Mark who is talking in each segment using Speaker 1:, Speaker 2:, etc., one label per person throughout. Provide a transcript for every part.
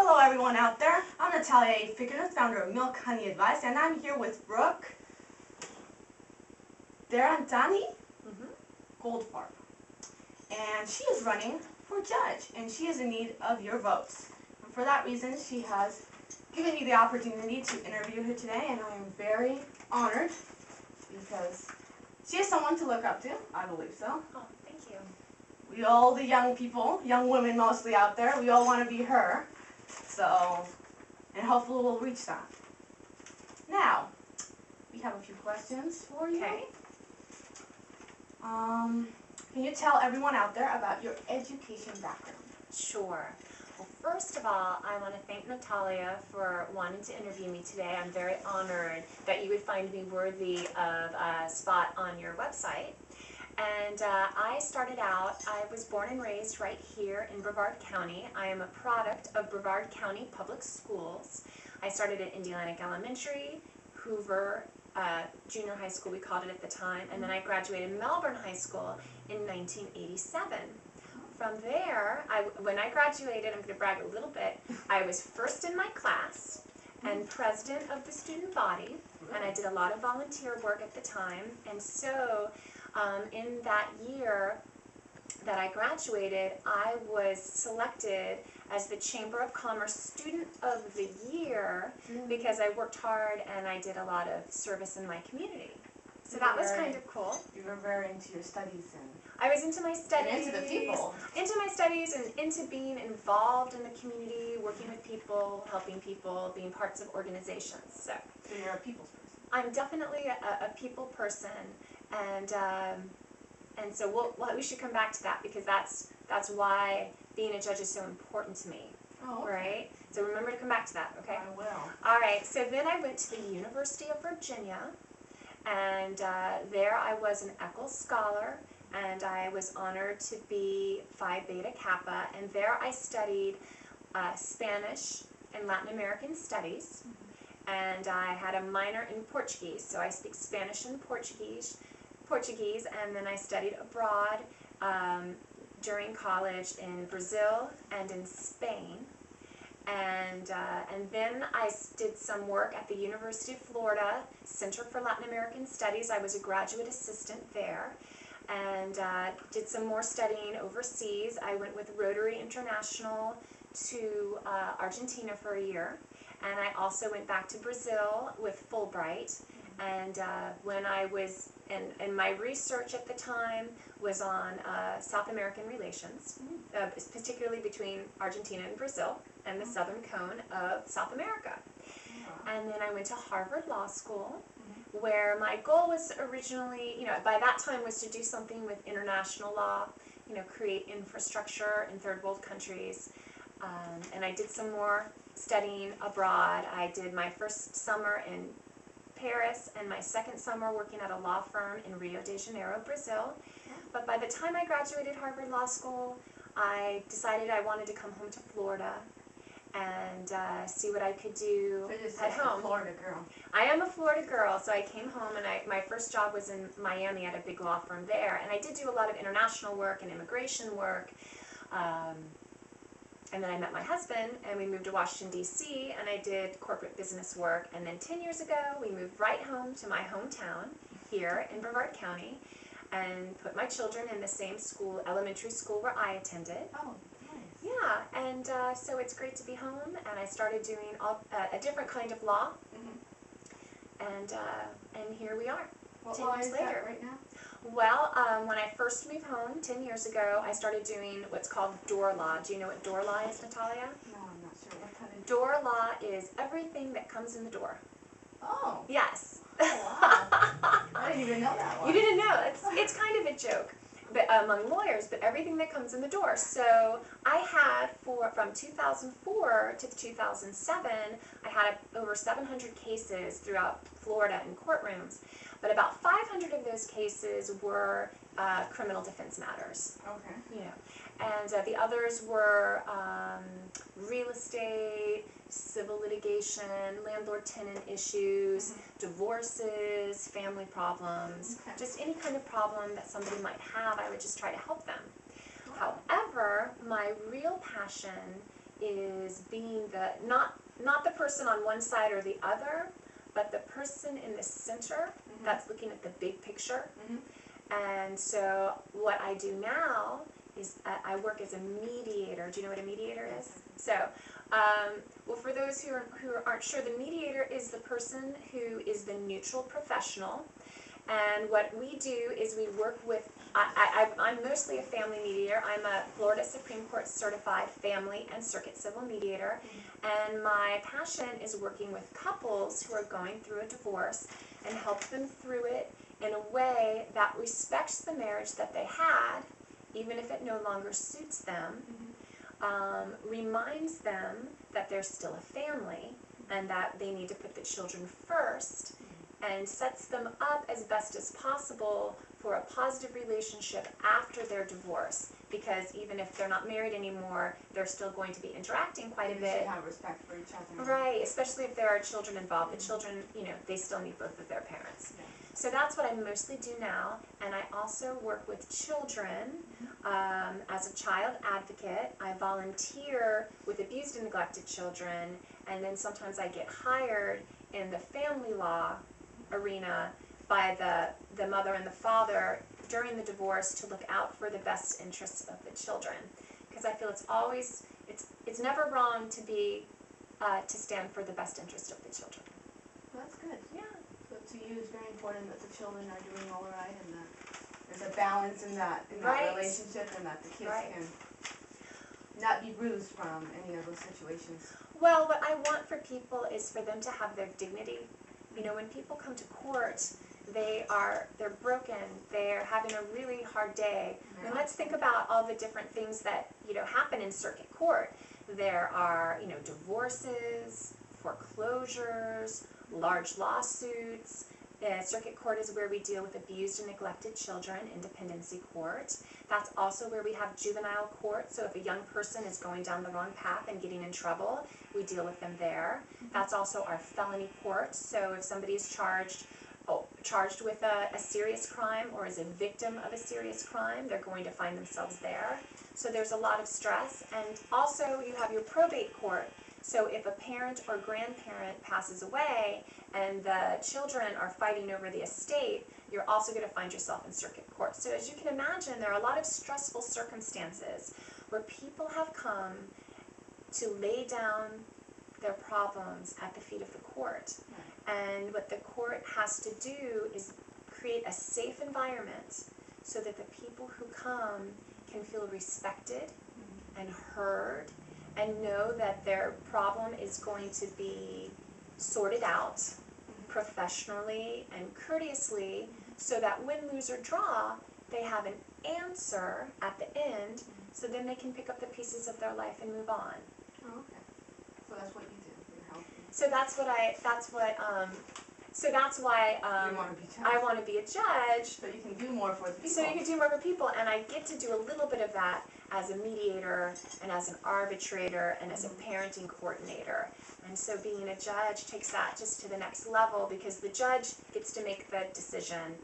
Speaker 1: Hello everyone out there. I'm Natalia Fickernuth, founder of Milkhoneyadvice, and I'm here with Brooke Deratany Goldfarb. And she is running for judge, and she is in need of your votes. And for that reason, she has given me the opportunity to interview her today, and I am very honored because she is someone to look up to, I believe so.
Speaker 2: Oh, thank you.
Speaker 1: We all, the young people, young women mostly out there, we all want to be her. So, and hopefully we'll reach that. Now, we have a few questions for you.
Speaker 2: Okay.
Speaker 1: Can you tell everyone out there about your education background?
Speaker 2: Sure. Well, first of all, I want to thank Natalia for wanting to interview me today. I'm very honored that you would find me worthy of a spot on your website. And I started out, I was born and raised right here in Brevard County. I am a product of Brevard County Public Schools. I started at Indialantic Elementary, Hoover Junior High School, we called it at the time, and then I graduated Melbourne High School in 1987. From there, when I graduated, I'm going to brag a little bit, I was first in my class and president of the student body, and I did a lot of volunteer work at the time, and so in that year that I graduated, I was selected as the Chamber of Commerce Student of the Year because I worked hard and I did a lot of service in my community. So that was kind of cool.
Speaker 1: You were very into your studies and
Speaker 2: I was into my studies.
Speaker 1: into the people.
Speaker 2: Into my studies and into being involved in the community, working with people, helping people, being parts of organizations. So
Speaker 1: you're a people's person.
Speaker 2: I'm definitely a people person, and so we should come back to that because that's why being a judge is so important to me.
Speaker 1: Oh, okay.
Speaker 2: Right? So remember to come back to that, okay?
Speaker 1: I will.
Speaker 2: All right, so then I went to the University of Virginia, and there I was an Eccles Scholar, and I was honored to be Phi Beta Kappa, and there I studied Spanish and Latin American Studies, and I had a minor in Portuguese, so I speak Spanish and Portuguese, and then I studied abroad during college in Brazil and in Spain, and then I did some work at the University of Florida Center for Latin American Studies. I was a graduate assistant there, and did some more studying overseas. I went with Rotary International to Argentina for a year, and I also went back to Brazil with Fulbright. And when I was, and my research at the time was on South American relations, particularly between Argentina and Brazil and the southern cone of South America. And then I went to Harvard Law School, where my goal was originally, by that time was to do something with international law, create infrastructure in third world countries. And I did some more studying abroad. I did my first summer in Paris and my second summer working at a law firm in Rio de Janeiro, Brazil. But by the time I graduated Harvard Law School, I decided I wanted to come home to Florida and see what I could do at home.
Speaker 1: Florida girl.
Speaker 2: I am a Florida girl, so I came home and my first job was in Miami at a big law firm there. And I did do a lot of international work and immigration work. And then I met my husband, and we moved to Washington, D.C., and I did corporate business work. And then 10 years ago, we moved right home to my hometown here in Brevard County and put my children in the same school, elementary school where I attended.
Speaker 1: Oh, nice.
Speaker 2: Yeah, and so it's great to be home, and I started doing a different kind of law, and here we are,
Speaker 1: What
Speaker 2: 10
Speaker 1: law
Speaker 2: years
Speaker 1: is
Speaker 2: later.
Speaker 1: that right now?
Speaker 2: Well, when I first moved home 10 years ago, I started doing what's called door law. Do you know what door law is, Natalia?
Speaker 1: No, I'm not sure. What kind of
Speaker 2: Door law is everything that comes in the door.
Speaker 1: Oh.
Speaker 2: Yes.
Speaker 1: Oh, wow. I didn't even know that one.
Speaker 2: You didn't know. It's kind of a joke but among lawyers, but everything that comes in the door. So I had, from 2004 to 2007, I had over 700 cases throughout Florida in courtrooms. But about 500 of those cases were criminal defense matters.
Speaker 1: Okay.
Speaker 2: And the others were real estate, civil litigation, landlord-tenant issues, divorces, family problems, just any kind of problem that somebody might have, I would just try to help them. However, my real passion is being not the person on one side or the other, but the person in the center that's looking at the big picture. And so what I do now is I work as a mediator. Do you know what a mediator is? So, well, for those who aren't sure, the mediator is the person who is the neutral professional. And what we do is we work with, I'm mostly a family mediator. I'm a Florida Supreme Court certified family and circuit civil mediator. And my passion is working with couples who are going through a divorce and help them through it in a way that respects the marriage that they had, even if it no longer suits them, reminds them that they're still a family and that they need to put the children first, and sets them up as best as possible for a positive relationship after their divorce. Because even if they're not married anymore, they're still going to be interacting quite a bit.
Speaker 1: They should have respect for each other.
Speaker 2: Right, especially if there are children involved. The children, they still need both of their parents.
Speaker 1: Yeah.
Speaker 2: So that's what I mostly do now, and I also work with children as a child advocate. I volunteer with abused and neglected children, and then sometimes I get hired in the family law arena by the mother and the father during the divorce to look out for the best interests of the children. Because I feel it's never wrong to be to stand for the best interest of the children.
Speaker 1: Well, that's good.
Speaker 2: Yeah.
Speaker 1: So to you, it's very important that the children are doing all right, and that there's a balance in that
Speaker 2: Right.
Speaker 1: relationship, and that the kids
Speaker 2: Right.
Speaker 1: can not be bruised from any of those situations.
Speaker 2: Well, what I want for people is for them to have their dignity. When people come to court, they're broken, they're having a really hard day. I mean, let's think about all the different things that, happen in circuit court. There are, divorces, foreclosures, large lawsuits. Circuit court is where we deal with abused and neglected children, independency court. That's also where we have juvenile court, so if a young person is going down the wrong path and getting in trouble, we deal with them there. That's also our felony court, so if somebody is charged with a serious crime or is a victim of a serious crime, they're going to find themselves there. So there's a lot of stress. And also you have your probate court. So if a parent or grandparent passes away and the children are fighting over the estate, you're also going to find yourself in circuit court. So as you can imagine, there are a lot of stressful circumstances where people have come to lay down their problems at the feet of the court. And what the court has to do is create a safe environment so that the people who come can feel respected and heard and know that their problem is going to be sorted out professionally and courteously, so that win, lose, or draw, they have an answer at the end, so then they can pick up the pieces of their life and move on.
Speaker 1: Oh, okay. So that's what you do. You're helping.
Speaker 2: So that's why
Speaker 1: You want to be judge.
Speaker 2: I want to be a judge.
Speaker 1: So you can do more for the people.
Speaker 2: So you can do more for people, and I get to do a little bit of that as a mediator and as an arbitrator and as a parenting coordinator. And so being a judge takes that just to the next level, because the judge gets to make the decision,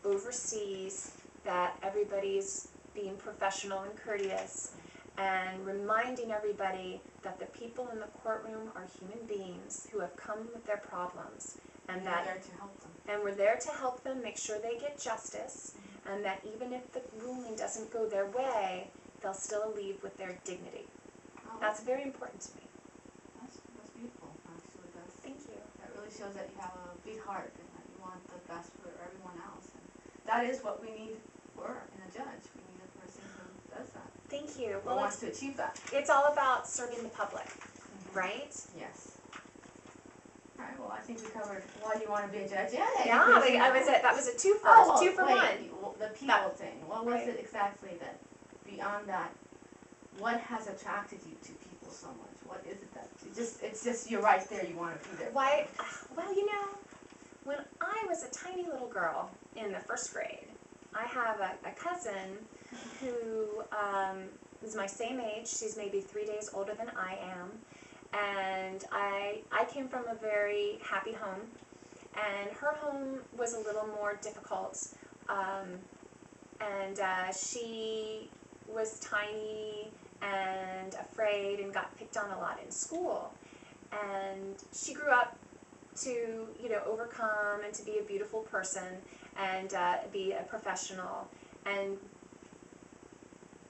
Speaker 2: oversees that everybody's being professional and courteous, and reminding everybody that the people in the courtroom are human beings who have come with their problems, and
Speaker 1: We're there to help them.
Speaker 2: And we're there to help them, make sure they get justice, and that even if the ruling doesn't go their way, they'll still leave with their dignity.
Speaker 1: Oh,
Speaker 2: That's very important to me.
Speaker 1: That's beautiful, actually.
Speaker 2: Thank you.
Speaker 1: That really shows that you have a big heart and that you want the best for everyone else. And that is what we need in a judge. We need a person who does that.
Speaker 2: Thank you.
Speaker 1: Or wants to achieve that.
Speaker 2: It's all about serving the public, right?
Speaker 1: Yes. All right. Well, I think we covered why you want to be a judge. Yeah.
Speaker 2: That was a two-fer, two for one.
Speaker 1: The people thing. What was it exactly that, beyond that, what has attracted you to people so much? What is it that it's just you're right there. You want to be there.
Speaker 2: Why? Well, when I was a tiny little girl in the first grade, I have a cousin who is my same age. She's maybe 3 days older than I am. And I came from a very happy home, and her home was a little more difficult. And she was tiny and afraid and got picked on a lot in school. And she grew up to, you know, overcome and to be a beautiful person and be a professional. And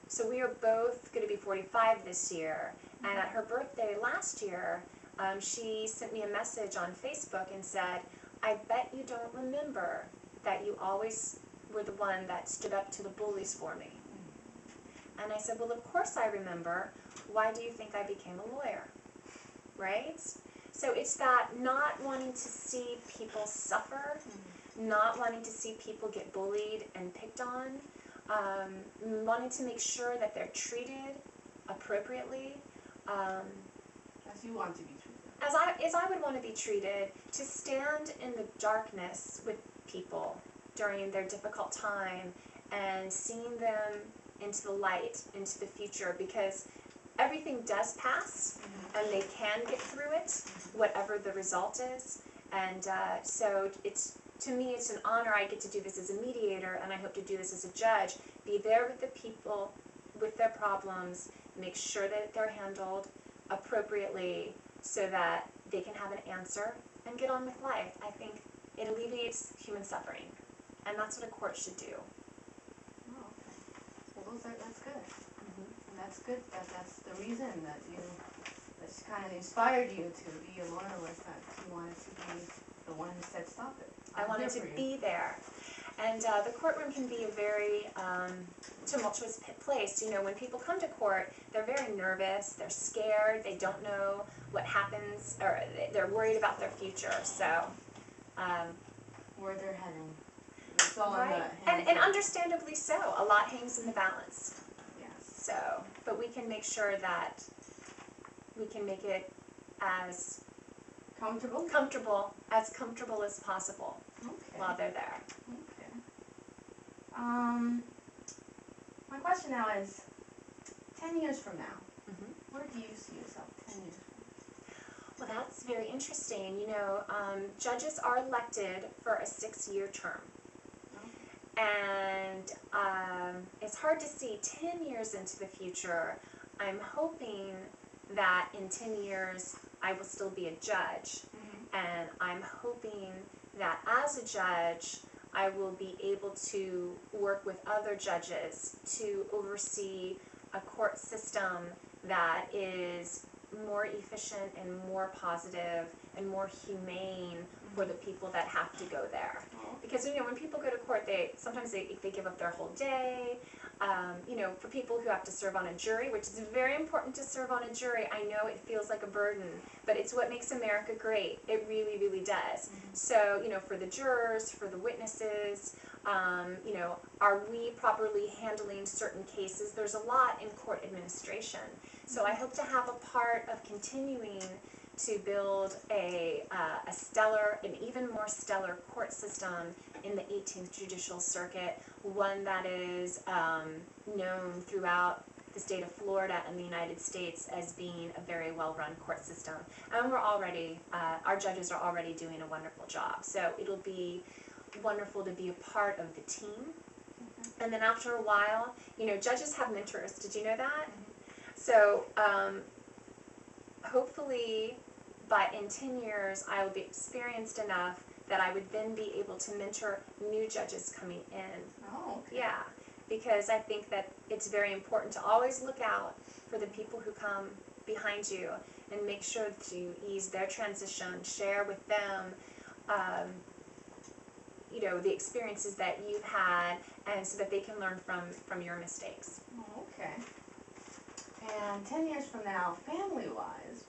Speaker 2: so we are both going to be 45 this year. And at her birthday last year, she sent me a message on Facebook and said, "I bet you don't remember that you always were the one that stood up to the bullies for me." And I said, "Well, of course I remember. Why do you think I became a lawyer?" Right? So it's that not wanting to see people suffer, not wanting to see people get bullied and picked on, wanting to make sure that they're treated appropriately.
Speaker 1: As you want to be treated.
Speaker 2: As I would want to be treated, to stand in the darkness with people during their difficult time and seeing them into the light, into the future, because everything does pass and they can get through it, whatever the result is. And so it's, to me, it's an honor. I get to do this as a mediator, and I hope to do this as a judge. Be there with the people, with their problems, make sure that they're handled appropriately so that they can have an answer and get on with life. I think it alleviates human suffering, and that's what a court should do.
Speaker 1: Oh, okay. Well, that's good. And that's good. That's the reason that's kind of inspired you to be a lawyer, was that you wanted to be the one who said stop it.
Speaker 2: I wanted to be there. And the courtroom can be a very tumultuous place. You know, when people come to court, they're very nervous, they're scared, they don't know what happens, or they're worried about their future. So,
Speaker 1: where they're heading. It's all
Speaker 2: right.
Speaker 1: in the hands
Speaker 2: And understandably so. A lot hangs in the balance.
Speaker 1: Yes.
Speaker 2: So, but we can make sure that we can make it as
Speaker 1: comfortable
Speaker 2: as possible while they're there.
Speaker 1: Okay. My question now is, 10 years from now, where do you see yourself 10 years from now?
Speaker 2: Well, that's very interesting. You know, judges are elected for a 6-year term. And it's hard to see 10 years into the future. I'm hoping that in 10 years I will still be a judge. And I'm hoping that as a judge I will be able to work with other judges to oversee a court system that is more efficient and more positive and more humane for the people that have to go there. Because, you know, when people go to court, sometimes they give up their whole day. You know, for people who have to serve on a jury, which is very important to serve on a jury, I know it feels like a burden, but it's what makes America great. It really, really does. So, you know, for the jurors, for the witnesses, you know, are we properly handling certain cases? There's a lot in court administration. So I hope to have a part of continuing to build an even more stellar court system in the 18th Judicial Circuit, one that is known throughout the state of Florida and the United States as being a very well-run court system. And we're already, our judges are already doing a wonderful job. So it'll be wonderful to be a part of the team. And then after a while, you know, judges have mentors. Did you know that? So hopefully in 10 years I will be experienced enough that I would then be able to mentor new judges coming in.
Speaker 1: Oh, okay.
Speaker 2: Yeah, because I think that it's very important to always look out for the people who come behind you and make sure to ease their transition, share with them you know, the experiences that you've had, and so that they can learn from your mistakes.
Speaker 1: Oh, okay. And 10 years from now, family-wise,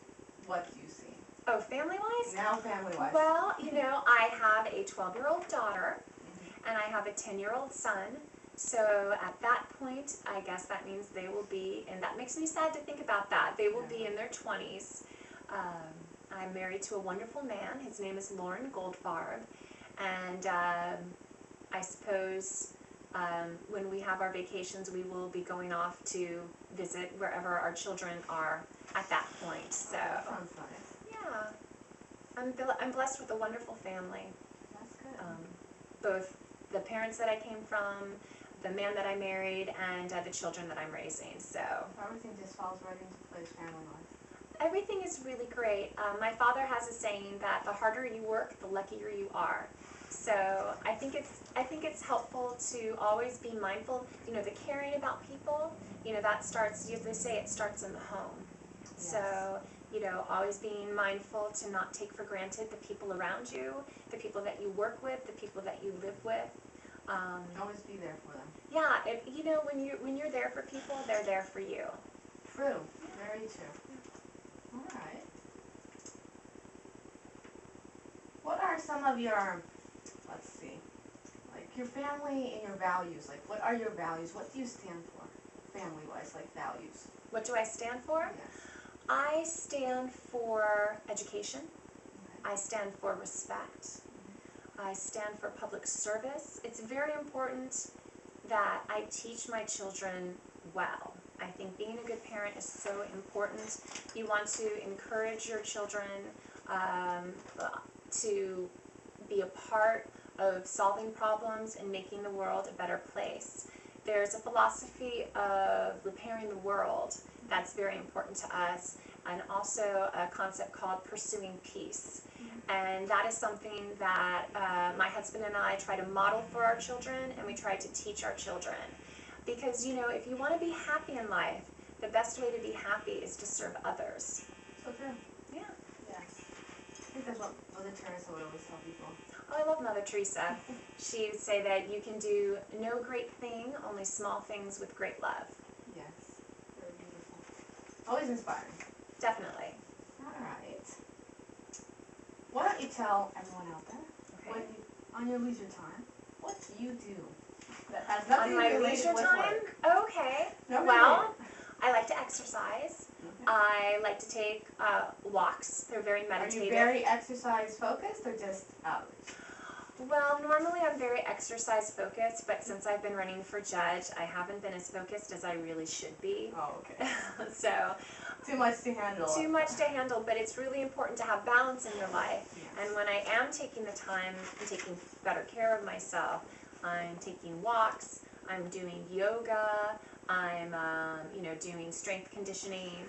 Speaker 1: what do you see?
Speaker 2: Oh, family-wise?
Speaker 1: Now family-wise.
Speaker 2: Well, you know, I have a 12-year-old daughter, and I have a 10-year-old son. So at that point, I guess that means they will be, and that makes me sad to think about that, they will be in their 20s. I'm married to a wonderful man. His name is Goldfarb. And I suppose when we have our vacations, we will be going off to visit wherever our children are at that point. So,
Speaker 1: that sounds nice.
Speaker 2: Yeah, I'm blessed with a wonderful family.
Speaker 1: That's good.
Speaker 2: Both the parents that I came from, the man that I married, and the children that I'm raising. So
Speaker 1: everything just falls right into place family-wise.
Speaker 2: everything is really great. My father has a saying that the harder you work, the luckier you are. So I think it's helpful to always be mindful. You know, the caring about people. You know, that starts. They say it starts in the home.
Speaker 1: Yes.
Speaker 2: So you know, always being mindful to not take for granted the people around you, the people that you work with, the people that you live with.
Speaker 1: Always be there for them.
Speaker 2: Yeah, you know, when you're there for people, they're there for you.
Speaker 1: True. Very true. All right. What are some of your, let's see, like your family and your values? Like, what are your values? What do you stand for, family-wise, like values?
Speaker 2: What do I stand for?
Speaker 1: Yes.
Speaker 2: I stand for education.
Speaker 1: Okay.
Speaker 2: I stand for respect. I stand for public service. It's very important that I teach my children well. I think being a good parent is so important. You want to encourage your children to be a part of solving problems and making the world a better place. There's a philosophy of repairing the world that's very important to us, and also a concept called pursuing peace. And that is something that my husband and I try to model for our children, and we try to teach our children. Because, you know, if you want to be happy in life, the best way to be happy is to serve others.
Speaker 1: So true.
Speaker 2: Yeah.
Speaker 1: Yes. I think that's what Mother Teresa would always tell people.
Speaker 2: Oh, I love Mother Teresa. She would say that you can do no great thing, only small things with great love.
Speaker 1: Yes. Very beautiful. Always inspiring.
Speaker 2: Definitely.
Speaker 1: All right. Why don't you tell everyone out there,
Speaker 2: Okay.
Speaker 1: when you, on your leisure time, what do you do that has nothing
Speaker 2: On my
Speaker 1: related
Speaker 2: leisure
Speaker 1: with
Speaker 2: time?
Speaker 1: work?
Speaker 2: Okay.
Speaker 1: No
Speaker 2: Well,
Speaker 1: related.
Speaker 2: I like to exercise.
Speaker 1: Okay.
Speaker 2: I like to take walks. They're very
Speaker 1: Are
Speaker 2: meditative.
Speaker 1: you very exercise focused or just average?
Speaker 2: Well, normally I'm very exercise focused, but since I've been running for judge, I haven't been as focused as I really should be.
Speaker 1: Oh, okay.
Speaker 2: So,
Speaker 1: Too much to handle.
Speaker 2: too much to handle, but it's really important to have balance in your life.
Speaker 1: Yes.
Speaker 2: And when I am taking the time and taking better care of myself, I'm taking walks, I'm doing yoga, I'm doing strength conditioning.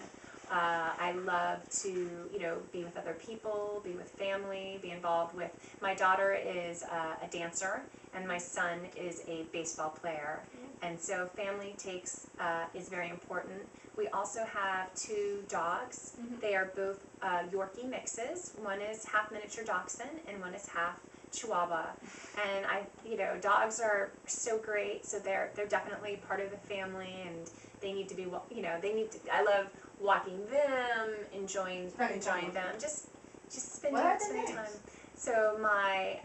Speaker 2: I love to, you know, be with other people, be with family, be involved with, my daughter is a dancer, and my son is a baseball player. And so family is very important. We also have 2 dogs. They are both Yorkie mixes. One is half miniature dachshund and one is half Chihuahua. And dogs are so great, so they're definitely part of the family, and they need to be, I love walking them, enjoying them, just spending time. So my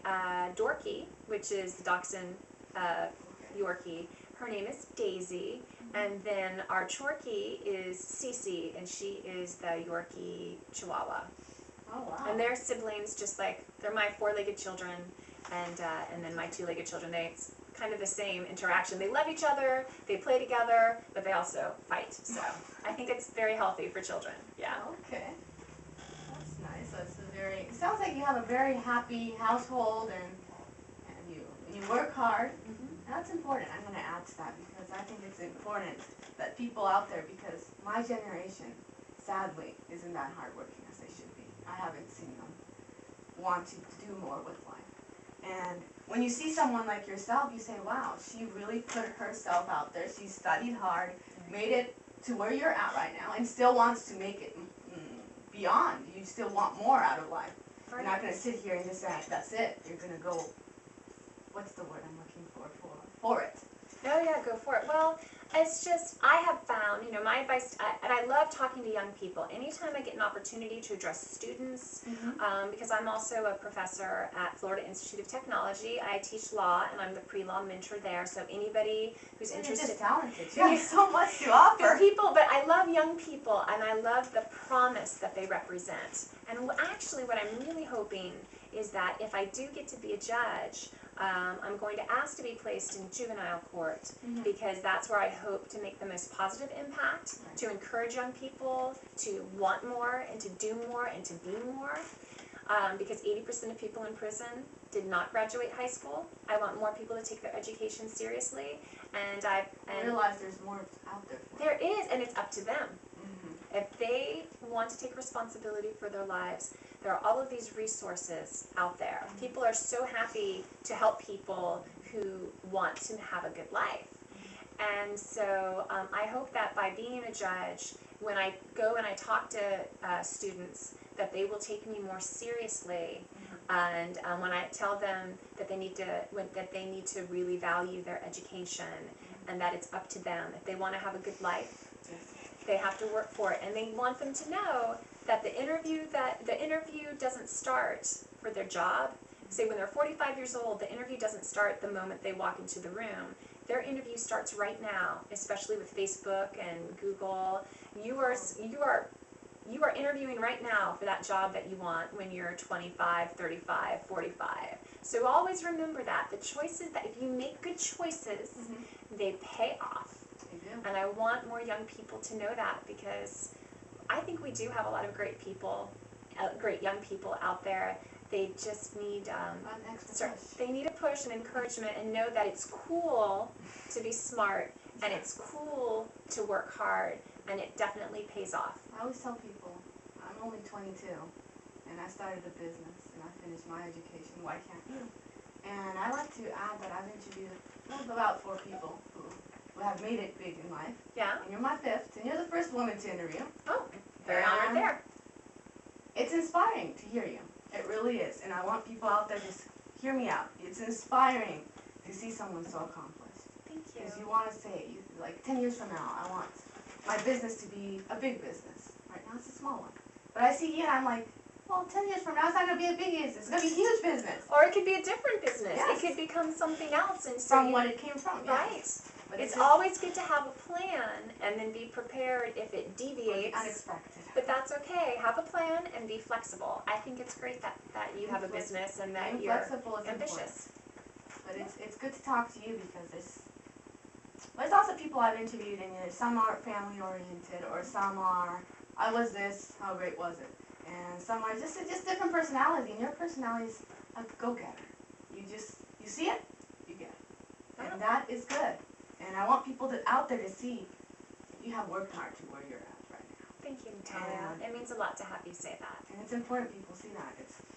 Speaker 2: Dorky, which is the dachshund Yorkie, her name is Daisy, and then our Chorky is Cece, and she is the Yorkie Chihuahua.
Speaker 1: Oh, wow.
Speaker 2: And they're siblings, just like, they're my 4-legged children, and then my 2-legged children. It's kind of the same interaction. They love each other, they play together, but they also fight. So I think it's very healthy for children. Yeah.
Speaker 1: Okay. That's nice. It sounds like you have a very happy household, and you work hard. That's important. I'm going to add to that because I think it's important that people out there, because my generation, sadly, isn't that hardworking as they should be. I haven't seen them want to do more with life. And when you see someone like yourself, you say, wow, she really put herself out there. She studied hard, made it to where you're at right now, and still wants to make it beyond. You still want more out of life. You're not going to sit here and just say, that's it. You're going to go, what's the word I'm looking for it.
Speaker 2: Oh yeah, go for it. Well, it's just, I have found, my advice, and I love talking to young people. Anytime I get an opportunity to address students, because I'm also a professor at Florida Institute of Technology. I teach law, and I'm the pre-law mentor there, so anybody who's interested.
Speaker 1: You're just talented. You have so much to offer.
Speaker 2: People, but I love young people, and I love the promise that they represent. And actually what I'm really hoping is that if I do get to be a judge, I'm going to ask to be placed in juvenile court, because that's where I hope to make the most positive impact, to encourage young people to want more and to do more and to be more. because 80% of people in prison did not graduate high school. I want more people to take their education seriously, and I
Speaker 1: realize there's more out there for
Speaker 2: there is, and it's up to them.
Speaker 1: Mm-hmm.
Speaker 2: If they want to take responsibility for their lives, there are all of these resources out there.
Speaker 1: Mm-hmm.
Speaker 2: People are so happy to help people who want to have a good life. And so I hope that by being a judge, when I go and I talk to students, that they will take me more seriously. And when I tell them that they need to really value their education, and that it's up to them. If they want to have a good life, they have to work for it. And they want them to know that the interview doesn't start for their job. Say when they're 45 years old, the interview doesn't start the moment they walk into the room. Their interview starts right now, especially with Facebook and Google. You are interviewing right now for that job that you want when you're 25, 35, 45. So always remember that. The choices, that if you make good choices, they pay off.
Speaker 1: They do.
Speaker 2: And I want more young people to know that, because I think we do have a lot of great young people out there. They just need they need a push and encouragement, and know that it's cool to be smart, and it's cool to work hard, and it definitely pays off.
Speaker 1: I always tell people, I'm only 22, and I started a business, and I finished my education. Why can't you? And I like to add that I've interviewed about 4 people who have made it big in life.
Speaker 2: Yeah.
Speaker 1: And you're my 5th, and you're the first woman to interview.
Speaker 2: Oh, very honored there.
Speaker 1: It's inspiring to hear you. It really is. And I want people out there to hear me out. It's inspiring to see someone so accomplished.
Speaker 2: Thank you.
Speaker 1: Because you want to say, like 10 years from now, I want my business to be a big business. Right now it's a small one. But I see you and I'm like, well, 10 years from now it's not going to be a big business. It's going to be a huge business.
Speaker 2: Or it could be a different business.
Speaker 1: Yes.
Speaker 2: It could become something else. And so
Speaker 1: From what it came from.
Speaker 2: Right.
Speaker 1: Yes. But
Speaker 2: It's always good to have a plan and then be prepared if it deviates.
Speaker 1: Unexpected.
Speaker 2: But that's okay. Have a plan and be flexible. I think it's great that you have a business and that you're ambitious.
Speaker 1: But it's good to talk to you, because there's also people I've interviewed, and some are family oriented, or some are, I was this, how great was it? And some are just different personality, and your personality is a go-getter. You see it, you get it. And that is good. And I want people out there to see you have worked hard to where you're at right now.
Speaker 2: Thank you, Natalia. It means a lot to have you say that.
Speaker 1: And it's important people see that.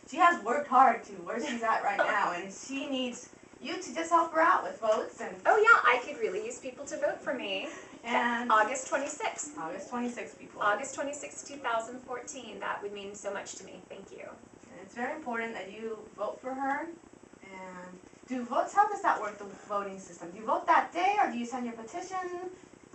Speaker 1: She has worked hard to where she's at right now, and she needs you to just help her out with votes. And
Speaker 2: oh yeah, I could really use people to vote for me.
Speaker 1: And
Speaker 2: August 26th.
Speaker 1: August 26th, people.
Speaker 2: August 26th, 2014. That would mean so much to me. Thank you.
Speaker 1: And it's very important that you vote for her. And how does that work, the voting system? Do you vote that day, or do you send your petition?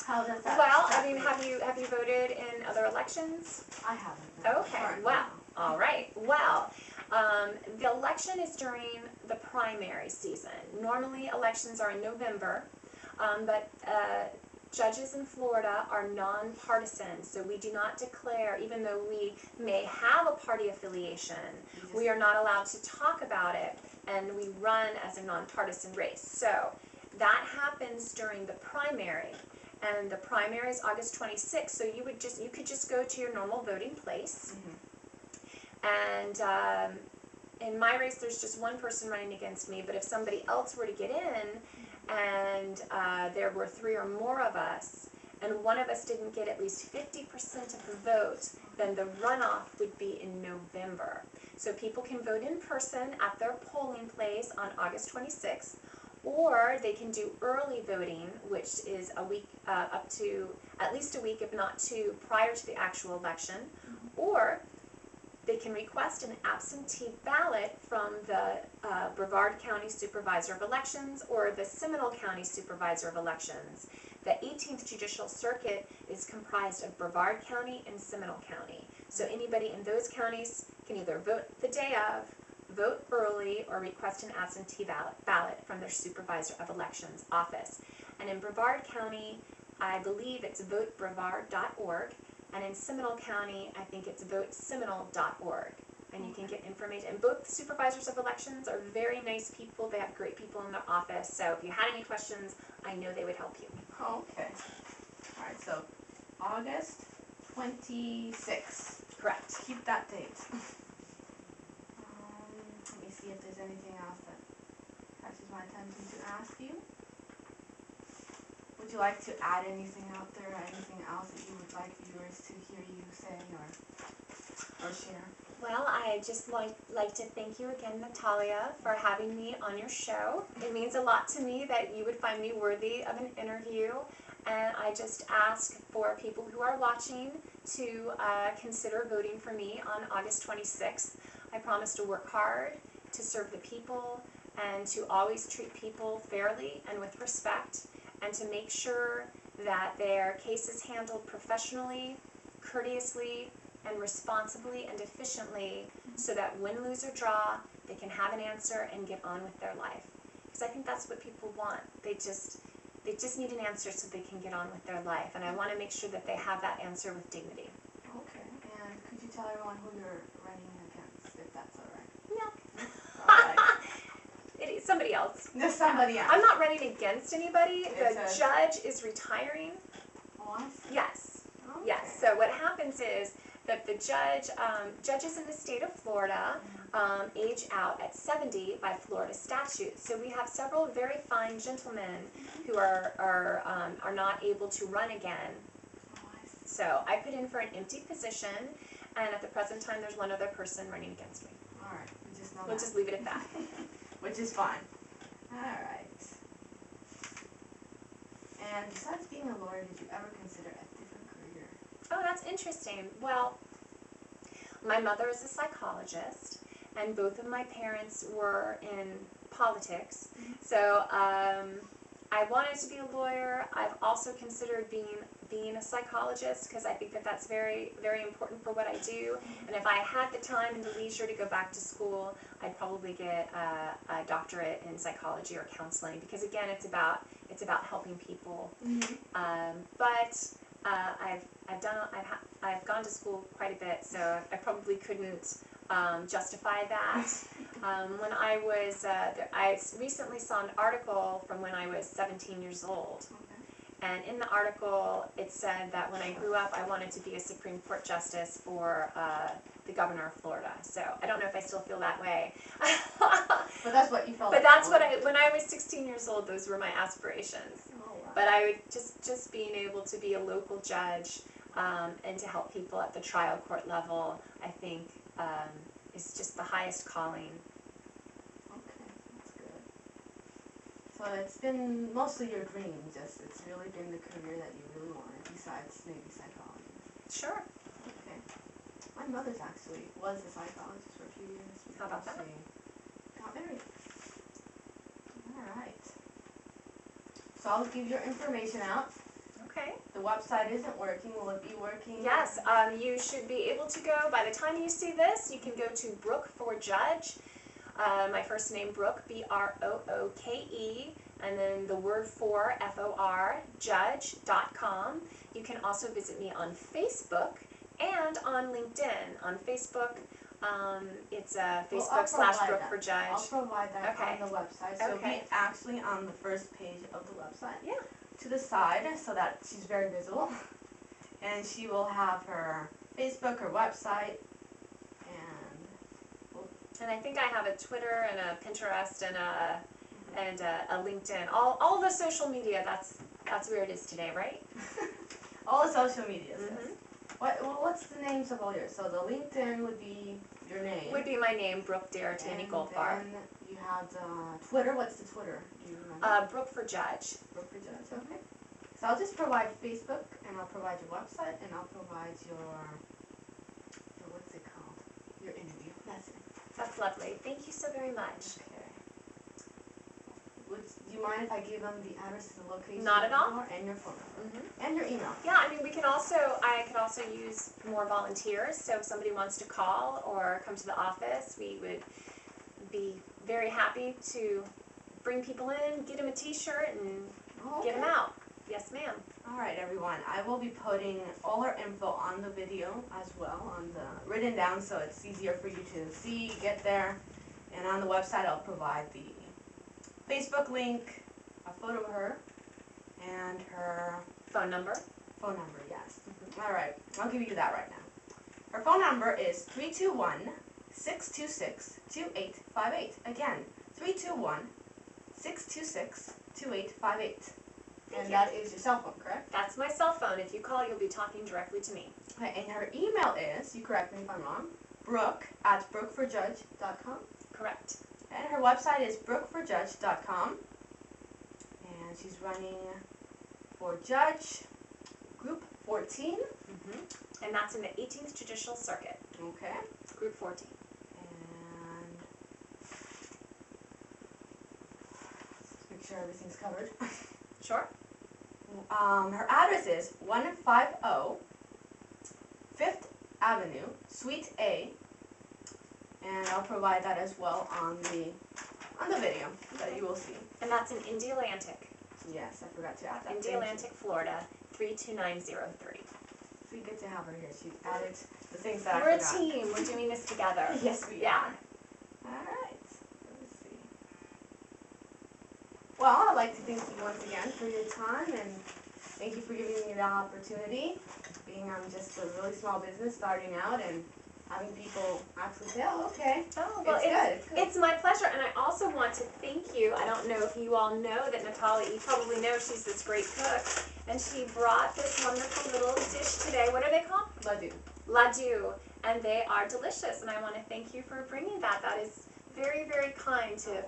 Speaker 1: How does that?
Speaker 2: Well, I mean, have you voted in other elections?
Speaker 1: I haven't.
Speaker 2: Okay. Well, all right. Well, the election is during the primary season. Normally, elections are in November, but judges in Florida are nonpartisan, so we do not declare, even though we may have a party affiliation, we are not allowed to talk about it, and we run as a nonpartisan race. So that happens during the primary, and the primary is August 26th, so you could just go to your normal voting place. And in my race, there's just one person running against me, but if somebody else were to get in, and there were 3 or more of us, and one of us didn't get at least 50% of the vote, then the runoff would be in November. So people can vote in person at their polling place on August 26th, or they can do early voting, which is a week, up to at least a week, if not 2, prior to the actual election, or they can request an absentee ballot from the Brevard County Supervisor of Elections or the Seminole County Supervisor of Elections. The 18th Judicial Circuit is comprised of Brevard County and Seminole County. So anybody in those counties can either vote the day of, vote early, or request an absentee ballot from their Supervisor of Elections office. And in Brevard County, I believe it's votebrevard.org. And in Seminole County, I think it's voteseminole.org. And you can get information. And both supervisors of elections are very nice people. They have great people in their office. So if you had any questions, I know they would help you.
Speaker 1: Okay. All right, so August 26th.
Speaker 2: Correct.
Speaker 1: Keep that date. anything else that catches my attention to ask you? Would you like to add anything out there, or anything else that you would like viewers to hear you say or share?
Speaker 2: Well, I'd just like to thank you again, Natalia, for having me on your show. It means a lot to me that you would find me worthy of an interview, and I just ask for people who are watching to consider voting for me on August 26th. I promise to work hard, to serve the people, and to always treat people fairly and with respect, and to make sure that their case is handled professionally, courteously, and responsibly and efficiently, so that win, lose, or draw, they can have an answer and get on with their life. Because I think that's what people want. They just need an answer so they can get on with their life, and I want to make sure that they have that answer with dignity.
Speaker 1: Okay, and could you tell everyone who you're running against, if that's all right?
Speaker 2: No.
Speaker 1: All right.
Speaker 2: It is somebody else.
Speaker 1: There's somebody else.
Speaker 2: I'm not running against anybody. The
Speaker 1: It's
Speaker 2: judge is retiring.
Speaker 1: Oh, I see.
Speaker 2: Yes.
Speaker 1: Okay.
Speaker 2: Yes. So what happens is that the judges in the state of Florida age out at 70 by Florida statute. So we have several very fine gentlemen who are not able to run again.
Speaker 1: Oh, I see.
Speaker 2: So I put in for an empty position, and at the present time there's one other person running against me.
Speaker 1: All right, we just know
Speaker 2: We'll
Speaker 1: that.
Speaker 2: just leave it at that.
Speaker 1: Which is fine. All right. And besides being a lawyer, did you ever consider a different career?
Speaker 2: Oh, that's interesting. Well, my mother is a psychologist, and both of my parents were in politics. So I wanted to be a lawyer. I've also considered being a psychologist, because I think that that's very, very important for what I do. And if I had the time and the leisure to go back to school, I'd probably get a doctorate in psychology or counseling, because again, it's about helping people. But I've gone to school quite a bit, so I probably couldn't justify that. When I was, I recently saw an article from when I was 17 years old, and in the article it said that when I grew up I wanted to be a Supreme Court Justice for the governor of Florida. So I don't know if I still feel that way.
Speaker 1: But that's what you felt.
Speaker 2: But that's what when I was 16 years old, those were my aspirations.
Speaker 1: Oh, wow.
Speaker 2: But I would just being able to be a local judge and to help people at the trial court level, I think is just the highest calling.
Speaker 1: Okay, that's good. So it's been mostly your dream, it's really been the career that you really wanted, besides maybe psychology.
Speaker 2: Sure.
Speaker 1: Okay. My mother's actually was a psychologist for a few years.
Speaker 2: How about that?
Speaker 1: She got married. Alright. So I'll give your information out.
Speaker 2: Okay.
Speaker 1: The website isn't working. Will it be working?
Speaker 2: Yes, you should be able to go, by the time you see this, you can go to Brooke for Judge. My first name, Brooke, B-R-O-O-K-E, and then the word for, F-O-R, judge.com. You can also visit me on Facebook and on LinkedIn. On Facebook, it's Facebook.com/Brooke for Judge.
Speaker 1: I'll provide that
Speaker 2: Okay.
Speaker 1: on the website. So it'll be
Speaker 2: Okay.
Speaker 1: actually on the first page of the website.
Speaker 2: Yeah.
Speaker 1: To the side, so that she's very visible. And she will have her Facebook, her website,
Speaker 2: And I think I have a Twitter and a Pinterest and a LinkedIn. All the social media. That's where it is today, right?
Speaker 1: all the social medias.
Speaker 2: Mhm.
Speaker 1: Yes. What's the names of all yours? So the LinkedIn would be your name.
Speaker 2: Would be my name, Brooke Deratany Goldfarb.
Speaker 1: And then you have the Twitter. What's the Twitter? Do you remember?
Speaker 2: Brooke for Judge.
Speaker 1: Brooke for Judge. Okay. So I'll just provide Facebook, and I'll provide your website, and I'll provide your what's it called? Your interview. That's it.
Speaker 2: That's lovely. Thank you so very much.
Speaker 1: Okay. Do you mind if I give them the address to the location?
Speaker 2: Not at all.
Speaker 1: And your phone number.
Speaker 2: Mhm.
Speaker 1: And your email.
Speaker 2: Yeah, I mean, I could also use more volunteers, so if somebody wants to call or come to the office, we would be very happy to bring people in, get them a t-shirt, and get them out. Yes, ma'am.
Speaker 1: Alright, everyone. I will be putting all our info on the video as well, written down, so it's easier for you to see, get there. And on the website, I'll provide the Facebook link, a photo of her, and her
Speaker 2: Phone number.
Speaker 1: phone number, yes. Alright, I'll give you that right now. Her phone number is 321-626-2858. Again, 321-626-2858. And that is your cell phone, correct?
Speaker 2: That's my cell phone. If you call, you'll be talking directly to me.
Speaker 1: Okay, and her email is, you correct me if I'm wrong, brooke@brookeforjudge.com.
Speaker 2: Correct.
Speaker 1: And her website is brookeforjudge.com. And she's running for judge, group 14.
Speaker 2: And that's in the 18th Judicial Circuit,
Speaker 1: Okay.
Speaker 2: group 14.
Speaker 1: And let's make sure everything's covered.
Speaker 2: Sure.
Speaker 1: Her address is 150 5th Avenue, Suite A, and I'll provide that as well on the video that you will see.
Speaker 2: And that's in Indialantic.
Speaker 1: Yes, I forgot to add that.
Speaker 2: Indialantic, Florida, 32903.
Speaker 1: So you get to have her here. She added the things that
Speaker 2: We're
Speaker 1: I
Speaker 2: a
Speaker 1: forgot.
Speaker 2: team. We're doing this together.
Speaker 1: Yes, we
Speaker 2: Yeah.
Speaker 1: are. All right. Let's see. Well, I'd like to thank you once again for your time, and thank you for giving me the opportunity. Being just a really small business starting out and having people actually say, oh, okay.
Speaker 2: Oh, well,
Speaker 1: It's good.
Speaker 2: it's my pleasure, and I also want to thank you. I don't know if you all know that Natalia, you probably know she's this great cook, and she brought this wonderful little dish today. What are they called?
Speaker 1: Laddu.
Speaker 2: Laddu, and they are delicious, and I want to thank you for bringing that. That is very, very kind to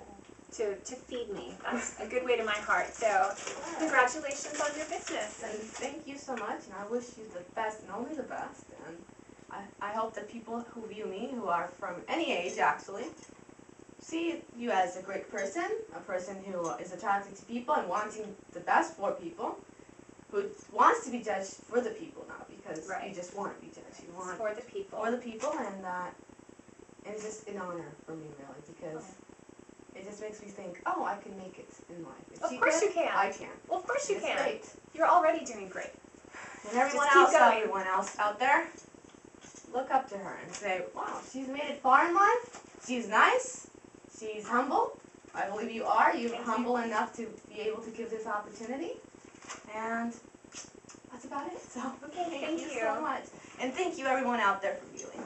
Speaker 2: feed me. That's a good way to my heart. So congratulations on your business.
Speaker 1: And thank you so much, and I wish you the best and only the best. And I hope that people who view me, who are from any age actually, see you as a great person, a person who is attracted to people and wanting the best for people, who wants to be judged for the people, not because you just want to be judged. You want
Speaker 2: for the people.
Speaker 1: For the people, and it's just an honor for me, really, because it just makes me think, oh, I can make it in life. If
Speaker 2: Of
Speaker 1: she
Speaker 2: course you can.
Speaker 1: I can.
Speaker 2: Well, of course you
Speaker 1: It's
Speaker 2: can.
Speaker 1: great.
Speaker 2: You're already doing great.
Speaker 1: And everyone else out there, look up to her and say, wow, she's made it far in life. She's nice. She's humble. I believe you are. You're humble enough to be able to give this opportunity. And that's about it. So
Speaker 2: Okay, thank you
Speaker 1: so much. And thank you everyone out there for viewing.